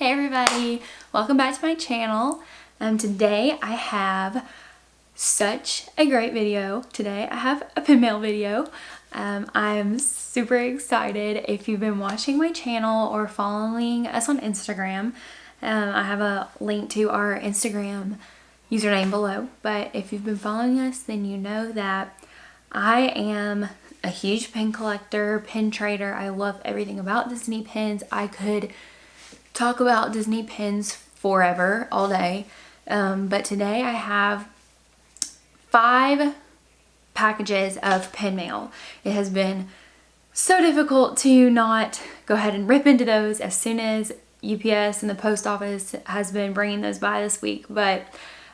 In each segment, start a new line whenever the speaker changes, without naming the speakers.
Hey everybody, welcome back to my channel. Today I have such a great video. Today I have a pin mail video. I'm super excited. If you've been watching my channel or following us on Instagram, I have a link to our Instagram username below. But if you've been following us, then you know that I am a huge pin collector, pin trader. I love everything about Disney pins. I could talk about Disney pins forever, all day. But today I have 5 packages of pin mail. It has been so difficult to not go ahead and rip into those as soon as UPS and the post office has been bringing those by this week. But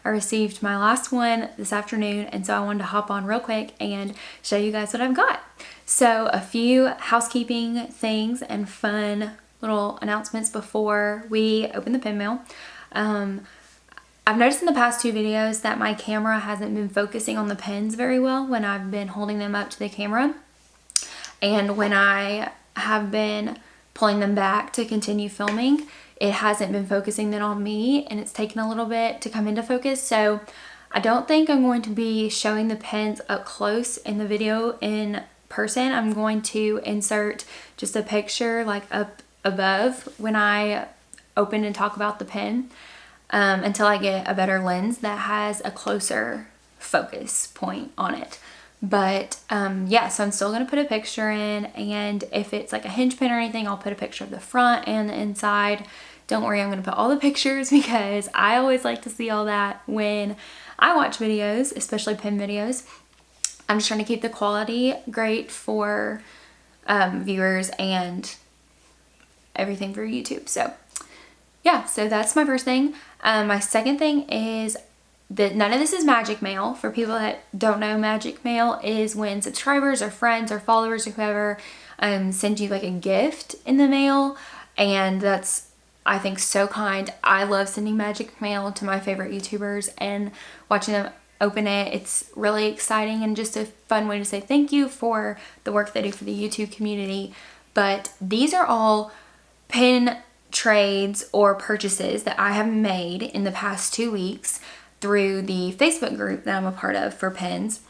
I received my last one this afternoon, and so I wanted to hop on real quick and show you guys what I've got. So a few housekeeping things and fun little announcements before we open the pin mail. I've noticed in the past 2 videos that my camera hasn't been focusing on the pins very well when I've been holding them up to the camera, and when I have been pulling them back to continue filming, it hasn't been focusing then on me, and it's taken a little bit to come into focus. So I don't think I'm going to be showing the pins up close in the video in person. I'm going to insert just a picture like up above when I open and talk about the pin, until I get a better lens that has a closer focus point on it. But yeah, so I'm still going to put a picture in, and if it's like a hinge pin or anything, I'll put a picture of the front and the inside. Don't worry, I'm going to put all the pictures because I always like to see all that when I watch videos, especially pin videos. I'm just trying to keep the quality great for viewers and everything for YouTube. So yeah, so that's my first thing. My second thing is that none of this is magic mail. For people that don't know, magic mail is when subscribers or friends or followers or whoever send you like a gift in the mail, and that's, I think, so kind. I love sending magic mail to my favorite YouTubers and watching them open it. It's really exciting and just a fun way to say thank you for the work they do for the YouTube community. But these are all pin trades or purchases that I have made in the past 2 weeks through the Facebook group that I'm a part of for pins.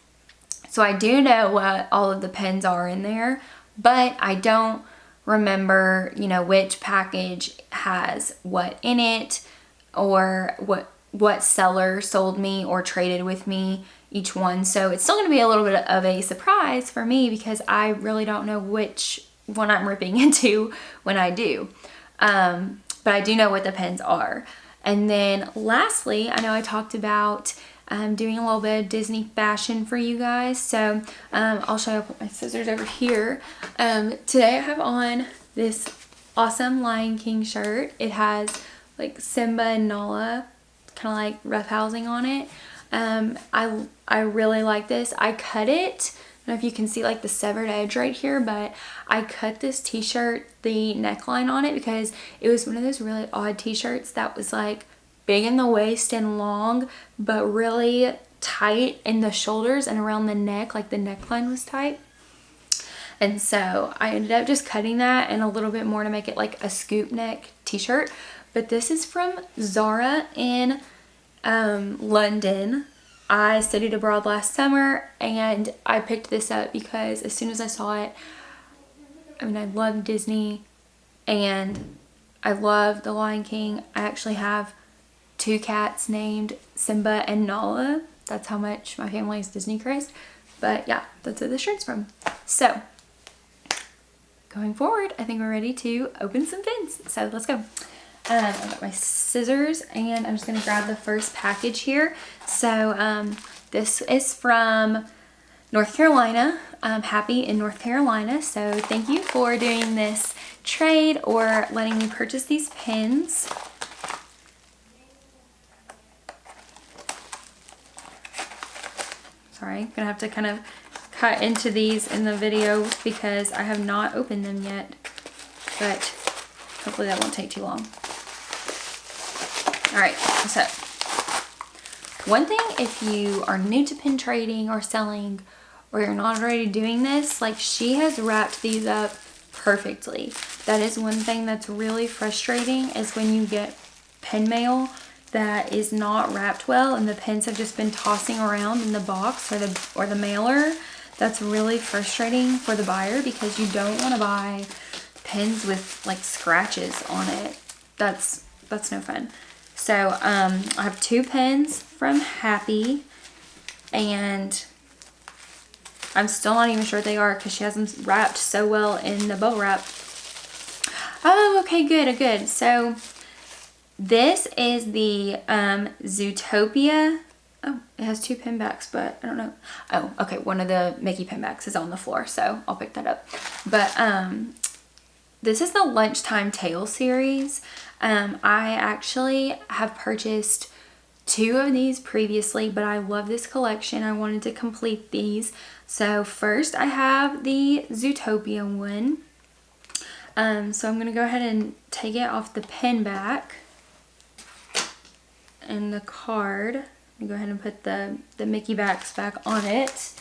So I do know what all of the pins are in there, but I don't remember, you know, which package has what in it, or what seller sold me or traded with me each one. So it's still going to be a little bit of a surprise for me because I really don't know which one I'm ripping into when I do. But I do know what the pins are. And then lastly, I know I talked about doing a little bit of Disney fashion for you guys. So I'll show you. I'll put my scissors over here. Today I have on this awesome Lion King shirt. It has like Simba and Nala kind of like roughhousing on it. I really like this. I cut it. I don't know if you can see like the severed edge right here, but I cut this t-shirt, the neckline on it, because it was one of those really odd t-shirts that was like big in the waist and long, but really tight in the shoulders and around the neck, like the neckline was tight. And so I ended up just cutting that and a little bit more to make it like a scoop neck t-shirt. But this is from Zara in London. I studied abroad last summer and I picked this up because as soon as I saw it, I mean, I love Disney and I love the Lion King. I actually have 2 cats named Simba and Nala. That's how much my family is Disney crazed. But yeah, that's where the shirt's from. So going forward, I think we're ready to open some pins. So let's go. I've got my scissors and I'm just going to grab the first package here. So this is from North Carolina. I'm happy in North Carolina. So thank you for doing this trade or letting me purchase these pins. Sorry, I'm going to have to kind of cut into these in the video because I have not opened them yet. But hopefully that won't take too long. Alright, so one thing, if you are new to pin trading or selling, or you're not already doing this, like, she has wrapped these up perfectly. That is one thing that's really frustrating, is when you get pen mail that is not wrapped well and the pens have just been tossing around in the box or the mailer. That's really frustrating for the buyer, because you don't want to buy pens with like scratches on it. That's no fun. So I have 2 pens from Happy, and I'm still not even sure what they are because she has them wrapped so well in the bubble wrap. Oh, okay, good. So this is the Zootopia. Oh, it has 2 pen backs, but I don't know. Oh, okay, one of the Mickey pen backs is on the floor, so I'll pick that up. But this is the Lunchtime Tale series. I actually have purchased 2 of these previously, but I love this collection. I wanted to complete these. So first I have the Zootopia one. So I'm going to go ahead and take it off the pen back and the card. Let me go ahead and put the Mickey backs back on it.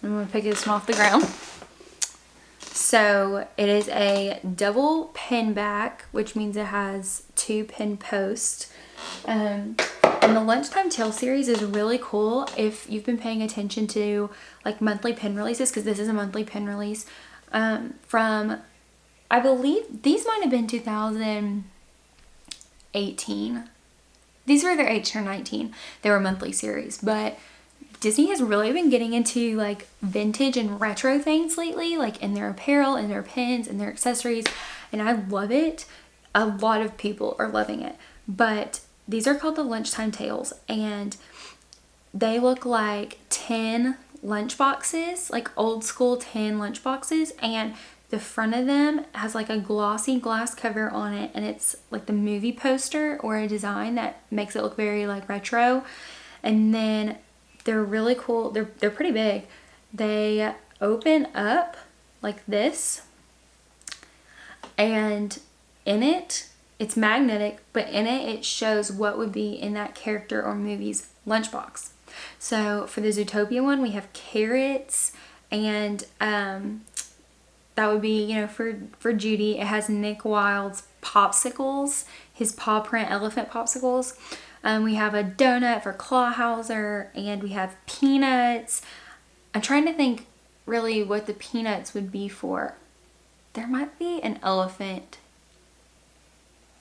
I'm going to pick this one off the ground. So it is a double pen back, which means it has 2 pen posts. And the Lunchtime Tale series is really cool if you've been paying attention to like monthly pen releases, because this is a monthly pen release from, I believe these might have been 2018. These were either 18 or 19. They were monthly series, but Disney has really been getting into like vintage and retro things lately, like in their apparel, in their pens, and their accessories, and I love it. A lot of people are loving it, but these are called the Lunchtime Tales, and they look like 10 lunch boxes, like old school 10 lunch boxes, and the front of them has like a glossy glass cover on it, and it's like the movie poster or a design that makes it look very like retro. And then they're really cool. They're pretty big. They open up like this, and in it, it's magnetic, but in it shows what would be in that character or movie's lunchbox. So for the Zootopia one, we have carrots, and that would be, you know, for Judy, it has Nick Wilde's popsicles, his paw print elephant popsicles. We have a donut for Clawhauser, and we have peanuts. I'm trying to think really what the peanuts would be for. There might be an elephant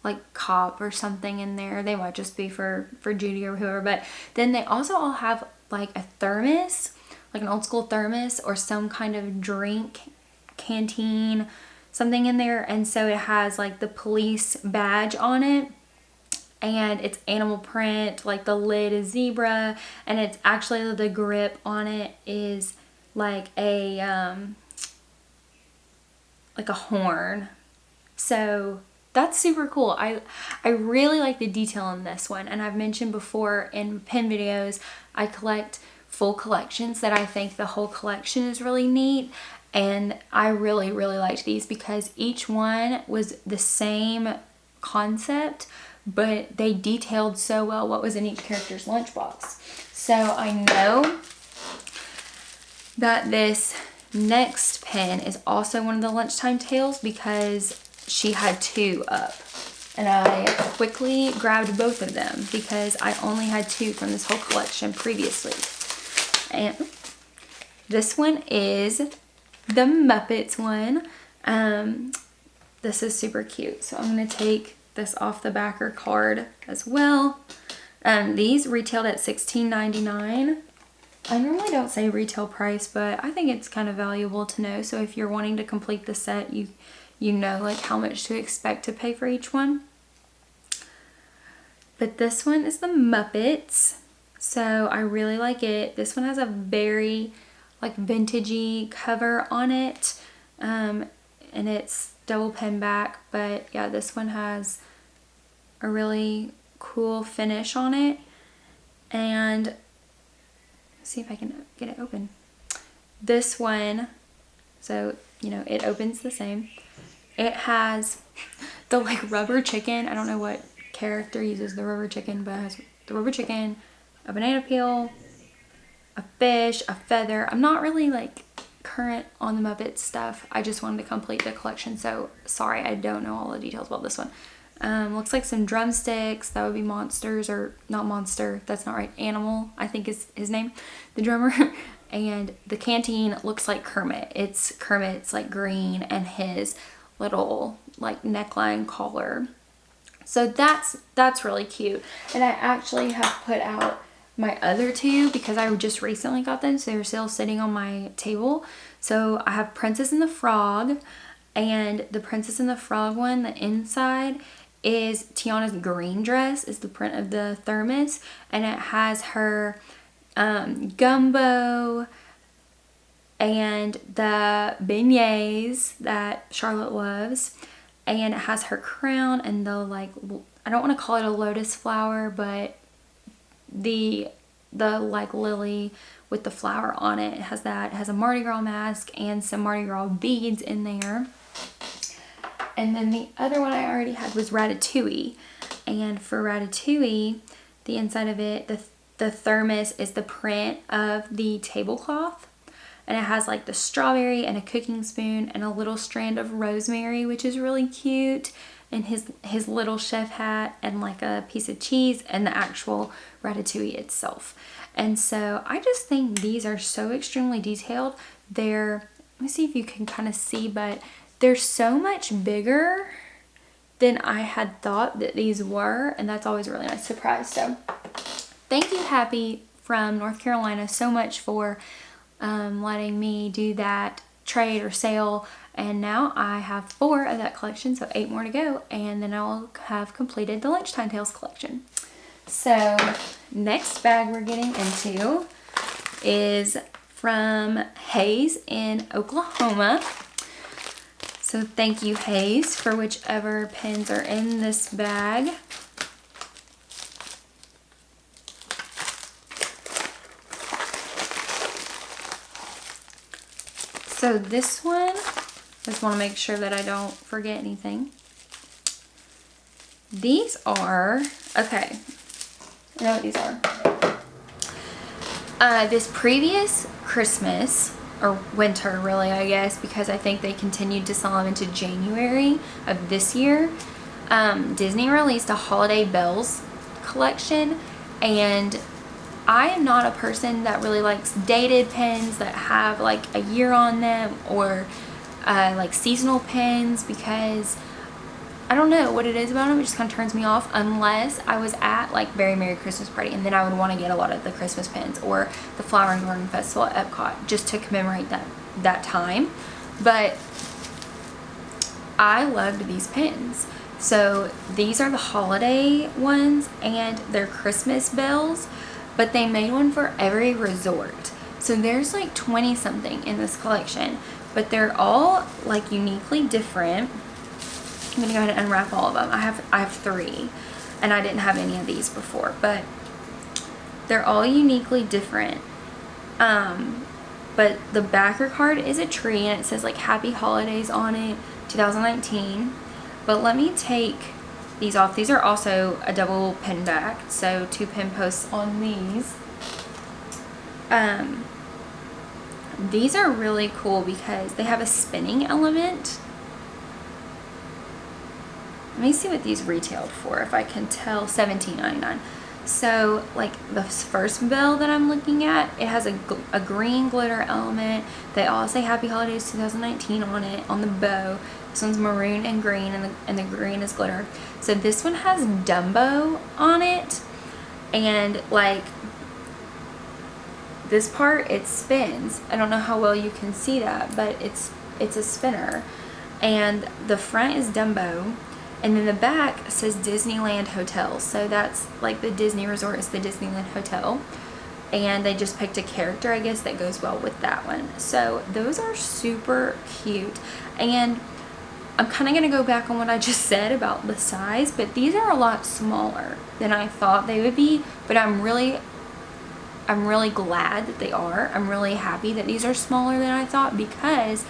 like cop or something in there. They might just be for Judy or whoever. But then they also all have like a thermos, like an old school thermos or some kind of drink canteen, something in there. And so it has like the police badge on it, and it's animal print, like the lid is zebra, and it's actually the grip on it is like a horn. So that's super cool. I really like the detail in this one, and I've mentioned before in pen videos, I collect full collections that I think the whole collection is really neat, and I really liked these because each one was the same concept, but they detailed so well what was in each character's lunchbox. So I know that this next pen is also one of the Lunchtime Tales because she had 2 up, and I quickly grabbed both of them because I only had 2 from this whole collection previously. And this one is the Muppets one. This is super cute, so I'm going to take this off the backer card as well. These retailed at $16.99. I normally don't say retail price, but I think it's kind of valuable to know. So if you're wanting to complete the set, you know like how much to expect to pay for each one. But this one is the Muppets, so I really like it. This one has a very like vintagey cover on it, and it's double pen back, but yeah, this one has a really cool finish on it. And let's see if I can get it open. This one, so you know, it opens the same. It has the like rubber chicken. I don't know what character uses the rubber chicken, but it has the rubber chicken, a banana peel, a fish, a feather. I'm not really like current on the Muppets stuff. I just wanted to complete the collection, so sorry I don't know all the details about this one. Looks like some drumsticks. That would be Monsters, or not Monster, that's not right. Animal, I think is his name, the drummer. And the canteen looks like Kermit. Kermit's like green and his little like neckline collar. So that's really cute. And I actually have put out my other two because I just recently got them, so they're still sitting on my table. So I have Princess and the Frog, and the Princess and the Frog one, the inside is Tiana's green dress, is the print of the thermos, and it has her gumbo and the beignets that Charlotte loves, and it has her crown and the like, I don't want to call it a lotus flower, but the like lily with the flower on it. It has that. It has a Mardi Gras mask and some Mardi Gras beads in there. And then the other one I already had was Ratatouille. And for Ratatouille, the inside of it, the thermos is the print of the tablecloth. And it has like the strawberry and a cooking spoon and a little strand of rosemary, which is really cute. And his little chef hat and like a piece of cheese and the actual Ratatouille itself. And so I just think these are so extremely detailed. Let me see if you can kind of see, but they're so much bigger than I had thought that these were. And that's always a really nice surprise. So thank you, Happy from North Carolina, so much for letting me do that trade or sale. And now I have 4 of that collection, so 8 more to go, and then I'll have completed the Lunchtime Tales collection. So next bag we're getting into is from Hayes in Oklahoma. So thank you, Hayes, for whichever pins are in this bag. So this one, just want to make sure that I don't forget anything. These are, okay, I know what these are. This previous Christmas, or winter really, I guess, because I think they continued to sell them into January of this year, Disney released a Holiday Bells collection, and I am not a person that really likes dated pins that have like a year on them, or like seasonal pins, because I don't know what it is about them. It just kind of turns me off unless I was at like Very Merry Christmas Party, and then I would want to get a lot of the Christmas pins, or the Flower and Garden Festival at Epcot, just to commemorate that time. But I loved these pins. So these are the holiday ones, and they're Christmas bells, but they made one for every resort. So there's like 20 something in this collection, but they're all like uniquely different. I'm gonna go ahead and unwrap all of them. I have 3, and I didn't have any of these before, but they're all uniquely different. But the backer card is a tree, and it says like Happy Holidays on it, 2019. But let me take these off. These are also a double pin back, so 2 pin posts on these. These are really cool because they have a spinning element. Let me see what these retailed for, if I can tell. $17.99. So like the first bell that I'm looking at, it has a green glitter element. They all say Happy Holidays 2019 on it, on the bow. This one's maroon and green, and the green is glitter. So this one has Dumbo on it, and like this part, it spins. I don't know how well you can see that, but it's a spinner. And the front is Dumbo, and then the back says Disneyland Hotel. So that's like the Disney resort is the Disneyland Hotel. And they just picked a character, I guess, that goes well with that one. So those are super cute. And I'm kind of going to go back on what I just said about the size, but these are a lot smaller than I thought they would be. But I'm really glad that they are. I'm really happy that these are smaller than I thought, because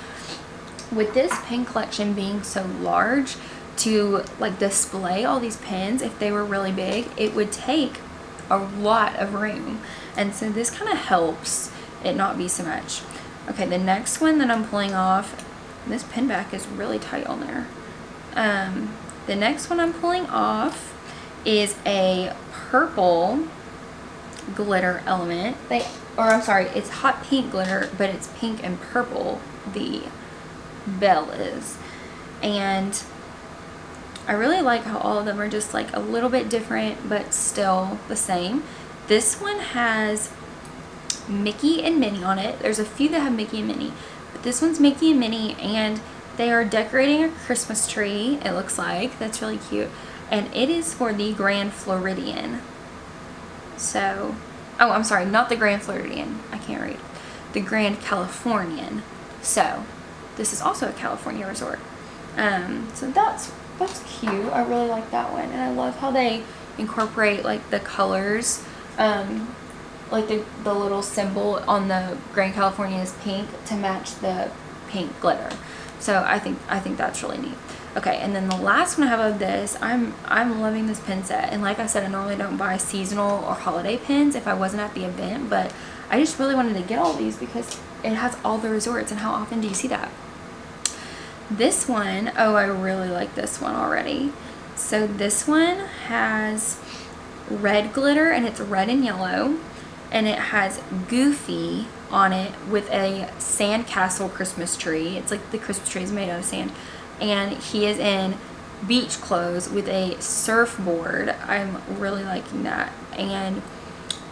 with this pin collection being so large, to like display all these pins, if they were really big, it would take a lot of room. And so this kind of helps it not be so much. Okay, the next one that I'm pulling off, this pin back is really tight on there. The next one I'm pulling off is a purple glitter element. It's hot pink glitter, but it's pink and purple, the bell is. And I really like how all of them are just like a little bit different, but still the same. This one has Mickey and Minnie on it. There's a few that have Mickey and Minnie, but this one's Mickey and Minnie, and they are decorating a Christmas tree, it looks like. That's really cute. And it is for the Grand Floridian. So, oh, I'm sorry, not the Grand Floridian. I can't read. The Grand Californian. So, this is also a California resort. So that's cute. I really like that one. And I love how they incorporate like the colors. Like the little symbol on the Grand California is pink to match the pink glitter. So I think that's really neat. Okay, and then the last one I have of this, I'm loving this pin set. And like I said, I normally don't buy seasonal or holiday pins if I wasn't at the event, but I just really wanted to get all these because it has all the resorts, and how often do you see that? This one, oh, I really like this one already. So this one has red glitter, and it's red and yellow, and it has Goofy on it with a sandcastle Christmas tree. It's like the Christmas tree is made out of sand, and he is in beach clothes with a surfboard. I'm really liking that. And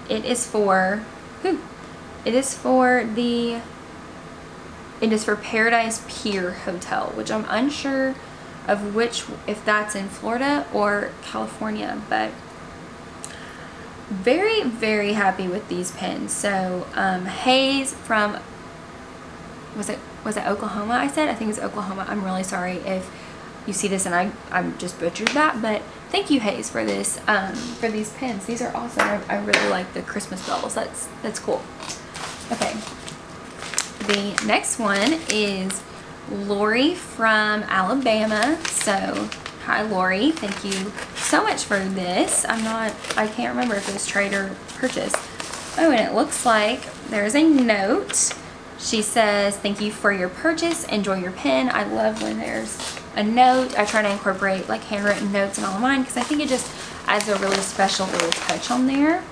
it is for Paradise Pier Hotel, which I'm unsure of if that's in Florida or California, but very, very happy with these pins. So Hayes from, was it Oklahoma? I think it's Oklahoma. I'm really sorry if you see this and I'm just butchered that, but thank you, Hayes, for this for these pins. These are awesome. I really like the Christmas bells. That's cool. Okay, the next one is Lori from Alabama. So hi, Lori. Thank you so much for this. I can't remember if it was trade or purchase. Oh, and it looks like there's a note. She says, thank you for your purchase. Enjoy your pin. I love when there's a note. I try to incorporate like handwritten notes in all of mine because I think it just adds a really special little touch on there.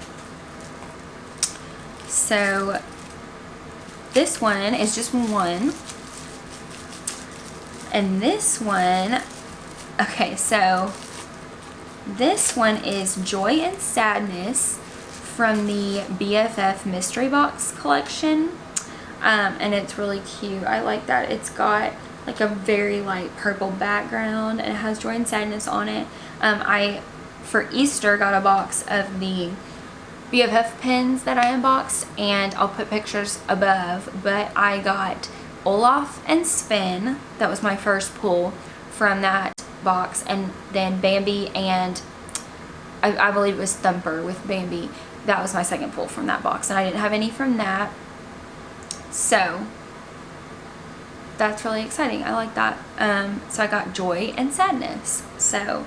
So this one is just one. And this one, okay, so this one is Joy and Sadness from the BFF Mystery Box collection. And it's really cute. I like that. It's got like a very light purple background, and it has Joy and Sadness on it. I, for Easter, got a box of the BFF pins that I unboxed, and I'll put pictures above, but I got Olaf and Sven. That was my first pull from that box, and then Bambi and I believe it was Thumper with Bambi. That was my second pull from that box, and I didn't have any from that. So that's really exciting. I like that. So I got Joy and Sadness. So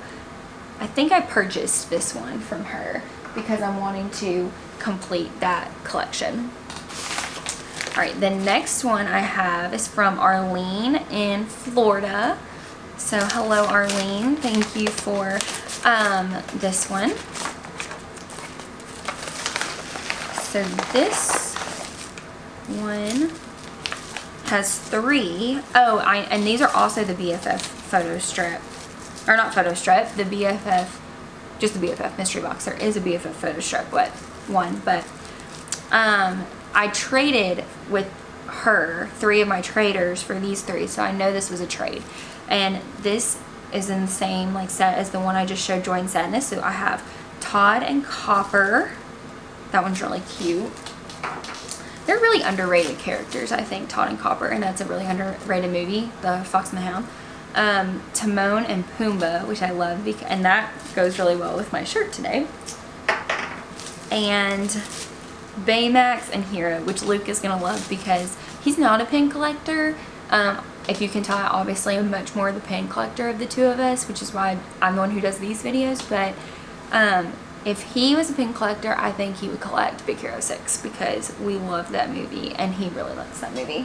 I think I purchased this one from her because I'm wanting to complete that collection. All right, the next one I have is from Arlene in Florida. So hello, Arlene. Thank you for this one. So this one has 3. Oh, and these are also the BFF photo strip. Or not photo strip, the BFF, just the BFF mystery box. There is a BFF photo strip, one, but I traded with her 3 of my traders for these 3, so I know this was a trade. And this is in the same like set as the one I just showed, Joy and Sadness. So I have Todd and Copper. That one's really cute. They're really underrated characters, I think, Todd and Copper, and that's a really underrated movie, The Fox and the Hound. Timon and Pumbaa, which I love, and that goes really well with my shirt today. And Baymax and Hero, which Luke is going to love because he's not a pin collector. If you can tell, I obviously am much more the pin collector of the two of us, which is why I'm the one who does these videos. But if he was a pin collector, I think he would collect Big Hero 6 because we love that movie and he really likes that movie.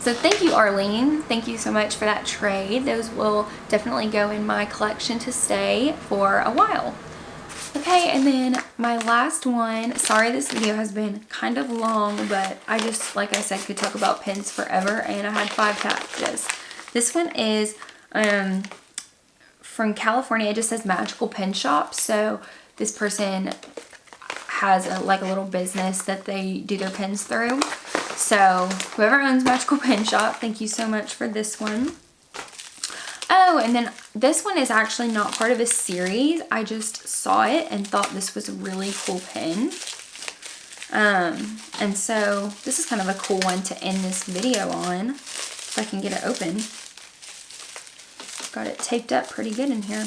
So thank you, Arlene. Thank you so much for that trade. Those will definitely go in my collection to stay for a while. Okay, and then my last one. Sorry this video has been kind of long, but I just, like I said, could talk about pins forever, and I had 5 packages. This one is from California. It just says Magical Pin Shop. So this person has a little business that they do their pins through. So whoever owns Magical Pin Shop, thank you so much for this one. Oh, and then this one is actually not part of a series. I just saw it and thought this was a really cool pin. And so this is kind of a cool one to end this video on, if I can get it open. Got it taped up pretty good in here.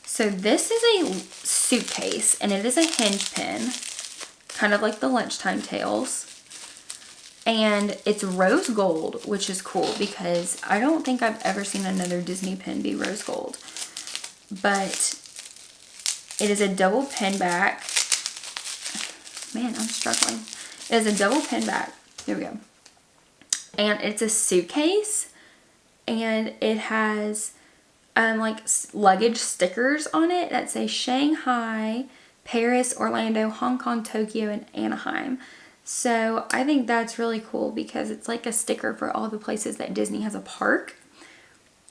So this is a suitcase, and it is a hinge pin, kind of like the Lunchtime Tales. And it's rose gold, which is cool because I don't think I've ever seen another Disney pin be rose gold. But it is a double pin back. Man, I'm struggling. It is a double pin back. Here we go. And it's a suitcase. And it has like luggage stickers on it that say Shanghai, Paris, Orlando, Hong Kong, Tokyo, and Anaheim. So I think that's really cool because it's like a sticker for all the places that Disney has a park.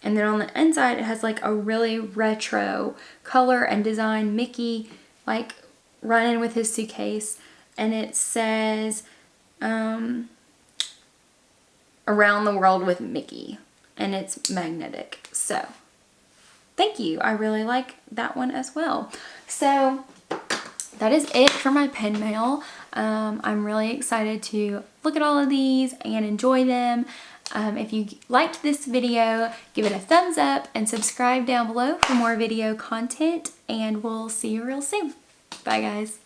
And then on the inside, it has like a really retro color and design Mickey like running with his suitcase. And it says Around the World with Mickey. And it's magnetic. So thank you. I really like that one as well. So that is it for my pin mail. I'm really excited to look at all of these and enjoy them. If you liked this video, give it a thumbs up and subscribe down below for more video content, and we'll see you real soon. Bye guys.